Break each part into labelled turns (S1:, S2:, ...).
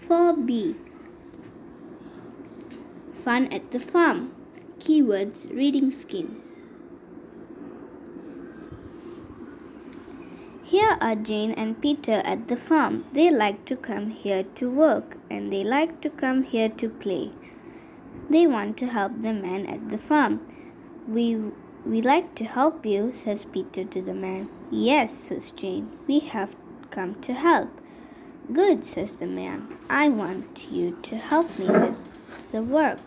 S1: 4B. Fun at the farm. Keywords: reading scheme. Here are Jane and Peter at the farm. They like to come here to work, and they like to come here to play. They want to help the man at the farm. We like to help you, says Peter to the man. Yes, says Jane, we have come to help. Good, says the man. I want you to help me with the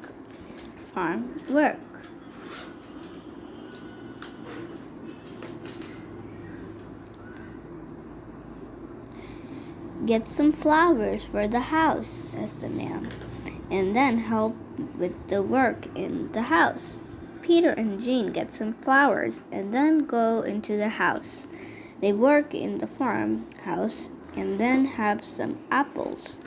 S1: farm work. Get some flowers for the house, says the man, and then help with the work in the house. Peter and Jane get some flowers and then go into the house. They work in the farmhouse and then have some apples.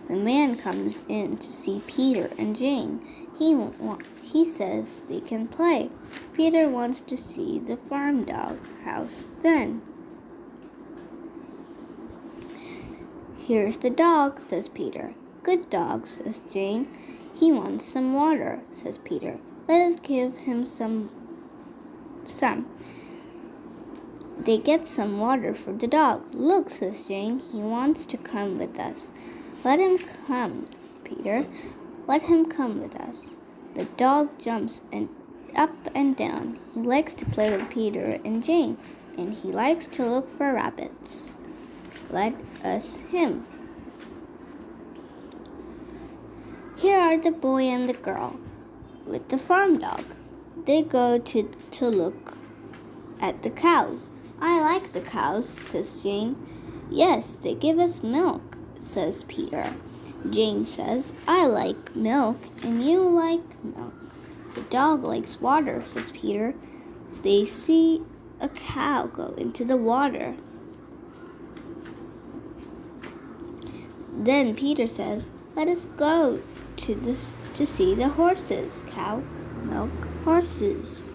S1: The man comes in to see Peter and Jane. He says they can play. Peter wants to see the farm dog house then. Here's the dog, says Peter. Good dog, says Jane. He wants some water, says Peter. Let us give him some. They get some water for the dog. Look, says Jane, he wants to come with us. Let him come, Peter. Let him come with us. The dog jumps up and down. He likes to play with Peter and Jane, and he likes to look for rabbits. Let us him. Here are the boy and the girl with the farm dog. They go to look at the cows. I like the cows, says Jane. Yes, they give us milk, says Peter. Jane says, I like milk and you like milk. The dog likes water, says Peter. They see a cow go into the water. Then Peter says, let us go to see the horses. Cow, milk, horses.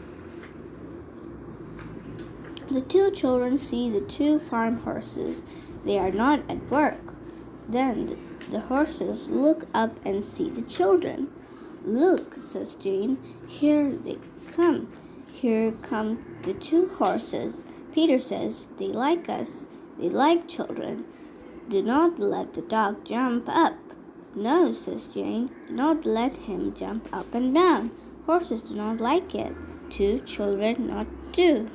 S1: The two children see the two farm horses. They are not at work. Then the horses look up and see the children. Look, says Jane, here they come. Here come the two horses. Peter says, they like us. They like children. Do not let the dog jump up. No, says Jane, do not let him jump up and down. Horses do not like it. Two children not do.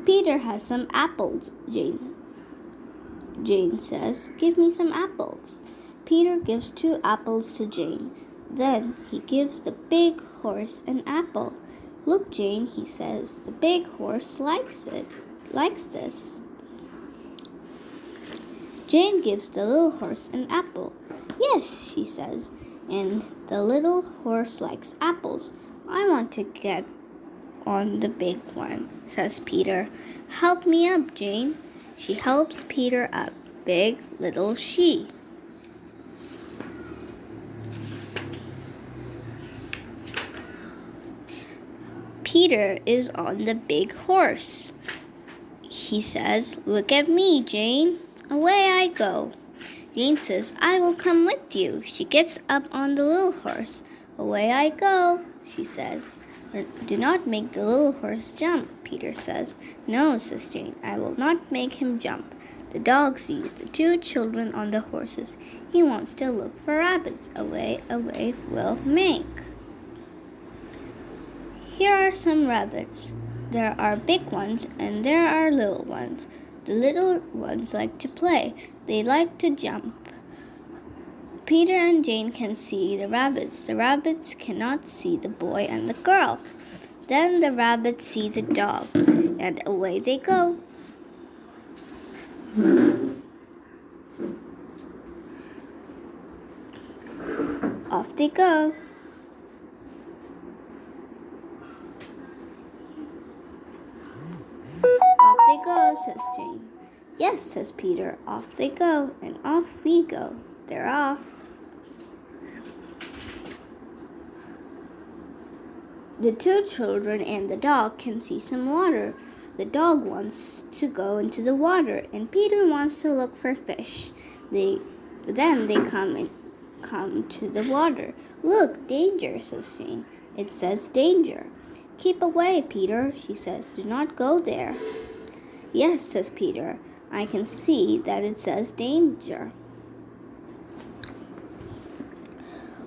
S1: Peter has some apples, Jane says, give me some apples. Peter gives 2 apples to Jane. Then he gives the big horse an apple. Look, Jane, he says, the big horse likes this. Jane gives the little horse an apple. Yes, she says, and the little horse likes apples. I want to get on the big one, says Peter. Help me up, Jane. She helps Peter up. Big, little she. Peter is on the big horse. He says, look at me, Jane. Away I go. Jane says, I will come with you. She gets up on the little horse. Away I go, she says. Do not make the little horse jump, Peter says. No, says Jane, I will not make him jump. The dog sees the 2 children on the horses. He wants to look for rabbits. Away, away will make. Here are some rabbits. There are big ones and there are little ones. The little ones like to play. They like to jump. Peter and Jane can see the rabbits. The rabbits cannot see the boy and the girl. Then the rabbits see the dog, and away they go. Off they go. Off they go, says Jane. Yes, says Peter. Off they go, and off we go. They're off. The 2 children and the dog can see some water. The dog wants to go into the water, and Peter wants to look for fish. Then they come to the water. Look, danger, says Jane. It says danger. Keep away, Peter, she says. Do not go there. Yes, says Peter. I can see that it says danger.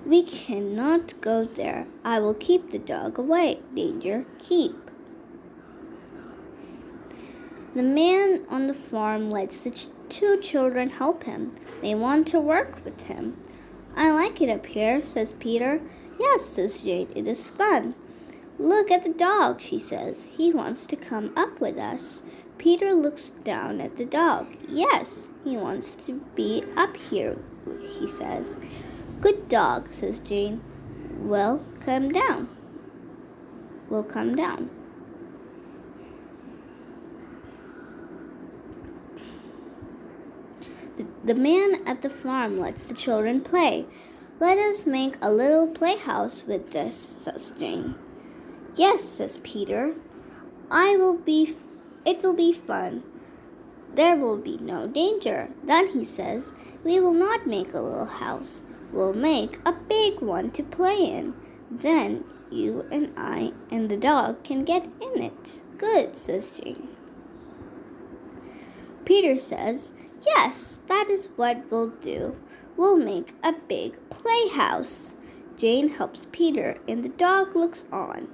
S1: We cannot go there. I will keep the dog away. Danger, keep. The man on the farm lets the two children help him. They want to work with him. I like it up here, says Peter. Yes, says Jane. It is fun. Look at the dog, she says. He wants to come up with us. Peter looks down at the dog. Yes, he wants to be up here, he says. Good dog, says Jane. Well, come down. We'll come down. The man at the farm lets the children play. Let us make a little playhouse with this, says Jane. Yes, says Peter. It will be fun. There will be no danger. Then he says, we will not make a little house. We'll make a big one to play in. Then you and I and the dog can get in it. Good, says Jane. Peter says, yes, that is what we'll do. We'll make a big playhouse. Jane helps Peter and the dog looks on.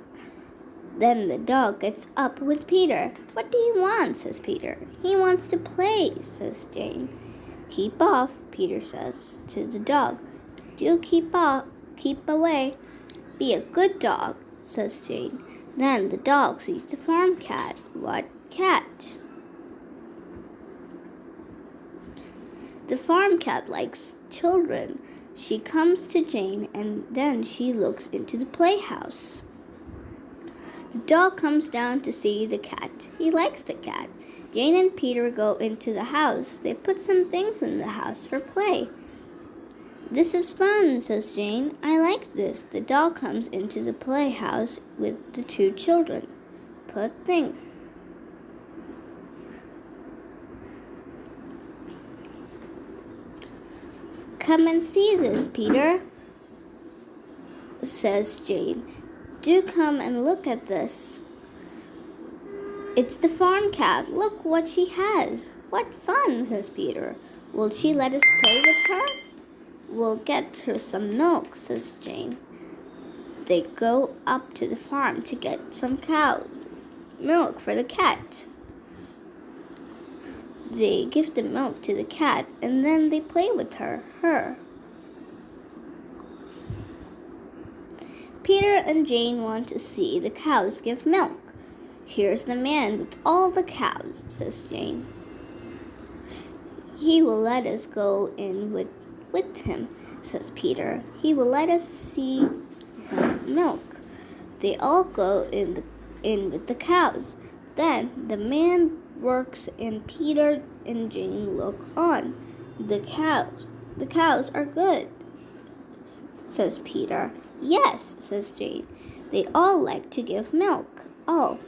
S1: Then the dog gets up with Peter. What do you want, says Peter. He wants to play, says Jane. Keep off, Peter says to the dog. Do keep away. Be a good dog, says Jane. Then the dog sees the farm cat. What cat? The farm cat likes children. She comes to Jane and then she looks into the playhouse. The dog comes down to see the cat. He likes the cat. Jane and Peter go into the house. They put some things in the house for play. This is fun, says Jane. I like this. The dog comes into the playhouse with the two children. Put things. Come and see this, Peter, says Jane. Do come and look at this. It's the farm cat. Look what she has. What fun, says Peter. Will she let us play with her? We'll get her some milk, says Jane. They go up to the farm to get some cows. Milk for the cat. They give the milk to the cat and then they play with her. Peter and Jane want to see the cows give milk. Here's the man with all the cows, says Jane. He will let us go in with him, says Peter. He will let us see him milk. They all go in with the cows. Then the man works and Peter and Jane look on. The cows are good, says Peter. Yes, says Jane. They all like to give milk. Oh.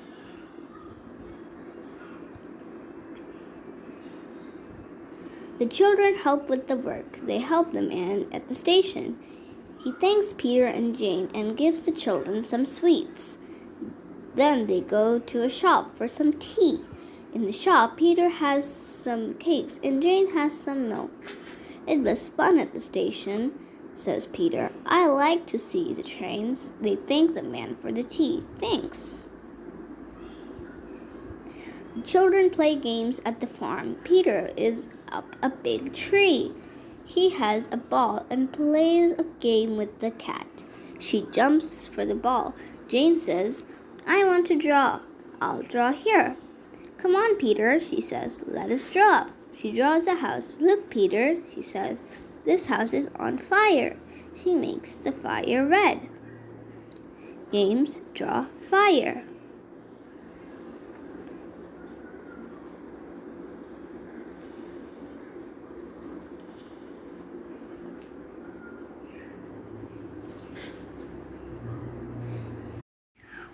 S1: The children help with the work. They help the man at the station. He thanks Peter and Jane and gives the children some sweets. Then they go to a shop for some tea. In the shop, Peter has some cakes and Jane has some milk. It was fun at the station, says Peter. I like to see the trains. They thank the man for the tea. Thanks. The children play games at the farm. Peter is up a big tree. He has a ball and plays a game with the cat. She jumps for the ball. Jane says, I want to draw. I'll draw here. Come on, Peter, she says. Let us draw. She draws a house. Look, Peter, she says. This house is on fire. She makes the fire red. James, draw fire.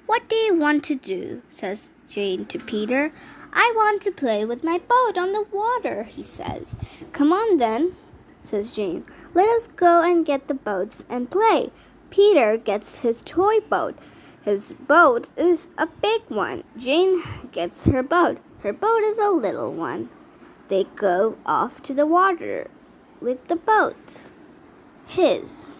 S1: What do you want to do? Says Jane to Peter. I want to play with my boat on the water, he says. Come on then, says Jane. Let us go and get the boats and play. Peter gets his toy boat. His boat is a big one. Jane gets her boat. Her boat is a little one. They go off to the water with the boat. His.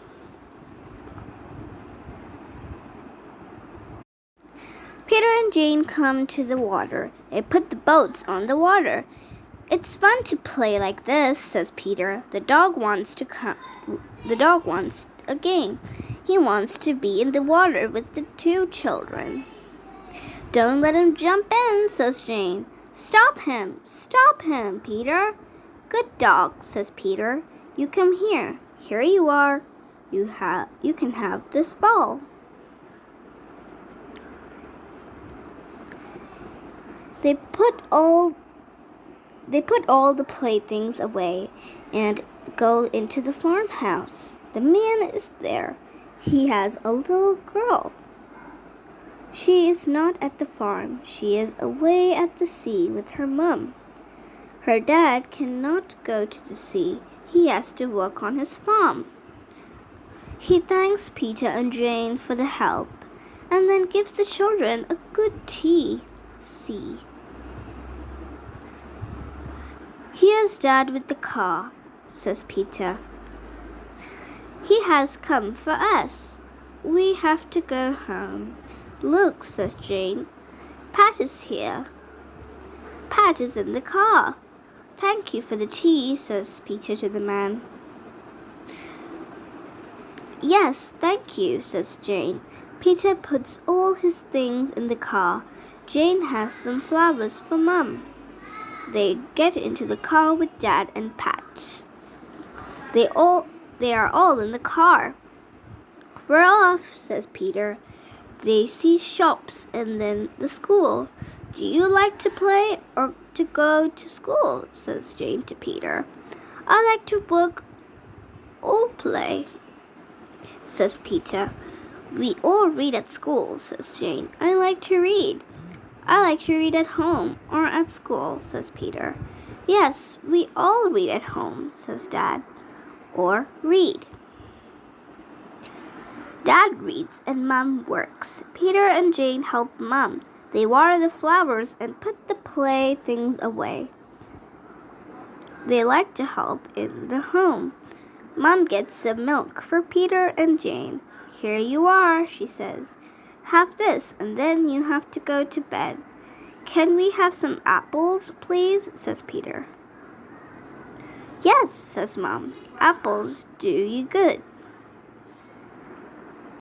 S1: Peter and Jane come to the water. They put the boats on the water. It's fun to play like this, says Peter. The dog wants a game. He wants to be in the water with the two children. Don't let him jump in, says Jane. Stop him, Peter. Good dog, says Peter. You come here. Here you are. You can have this ball. They put all the playthings away and go into the farmhouse. The man is there. He has a little girl. She is not at the farm. She is away at the sea with her mum. Her dad cannot go to the sea. He has to work on his farm. He thanks Peter and Jane for the help and then gives the children a good tea. See. Here's Dad with the car, says Peter. He has come for us. We have to go home. Look, says Jane. Pat is here. Pat is in the car. Thank you for the tea, says Peter to the man. Yes, thank you, says Jane. Peter puts all his things in the car. Jane has some flowers for Mum. They get into the car with Dad and Pat. They are all in the car. We're off, says Peter. They see shops and then the school. Do you like to play or to go to school, says Jane to Peter. I like to work or play, says Peter. We all read at school, says Jane. I like to read. I like to read at home or at school, says Peter. Yes, we all read at home, says Dad. Or read. Dad reads and Mum works. Peter and Jane help Mum. They water the flowers and put the playthings away. They like to help in the home. Mum gets some milk for Peter and Jane. Here you are, she says. Have this, and then you have to go to bed. Can we have some apples, please? Says Peter. Yes, says Mom. Apples do you good.